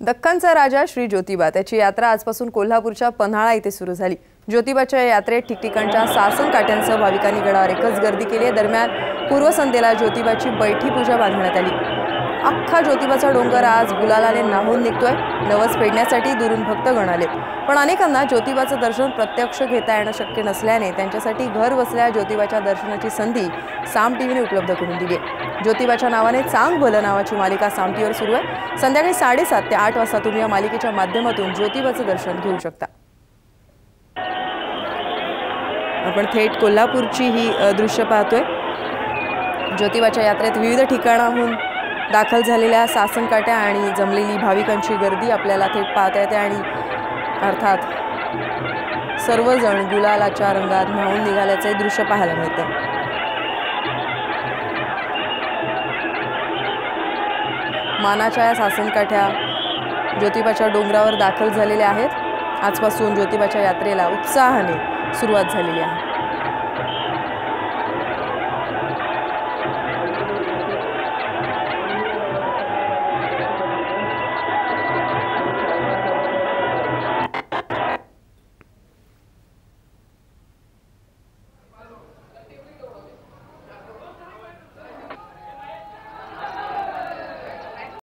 दक्खनचा राजा श्री ज्योतिबा त्याची यात्रा आजपासून कोल्हापूरच्या पन्हाळा येथे सुरू झाली। ज्योतिबाच्या यात्रेत ठिकठिकाणच्या सासन काट्यांसह भाविकांनी गडावर एकच गर्दी केली आहे। दरम्यान पूर्वसंध्येला ज्योतिबाची बैठी पूजा बांधण्यात आली। अख्खा ज्योतिबाचा डोंगर आज गुलालाने न्हाऊन निघतोय। नवस फेडण्यासाठी दुरून भक्तगण आले, पण अनेकांना ज्योतिबाचं दर्शन प्रत्यक्ष घेता येणं शक्य नसल्याने त्यांच्यासाठी घर बसल्या ज्योतिबाच्या दर्शनाची संधी साम टीव्हीने उपलब्ध करून दिली आहे। ज्योतिबाच्या नावाने चांग भलं नावाची मालिका साम टीव्हीवर सुरू आहे। संध्याकाळी 7:30 ते 8 वाजता तुम्ही या मालिकेच्या माध्यमातून ज्योतिबाचं दर्शन घेऊ शकता। आपण थेट कोल्हापूरची ही दृश्य पाहतोय। ज्योतिबाच्या यात्रेत विविध ठिकाणाहून दाखल झालेल्या सासन काट्या आणि जमलेली भाविकांची गर्दी आपल्याला थेट पाहता येते आणि अर्थात सर्वजण गुलालाच्या रंगात न्हाऊन निघाल्याचे दृश्य पाहायला मिळते। मानाच्या या सासन काठ्या ज्योतिबाच्या डोंगरावर दाखल झालेल्या आहेत। आजपासून ज्योतिबाच्या यात्रेला उत्साहाने सुरुवात झालेली आहे।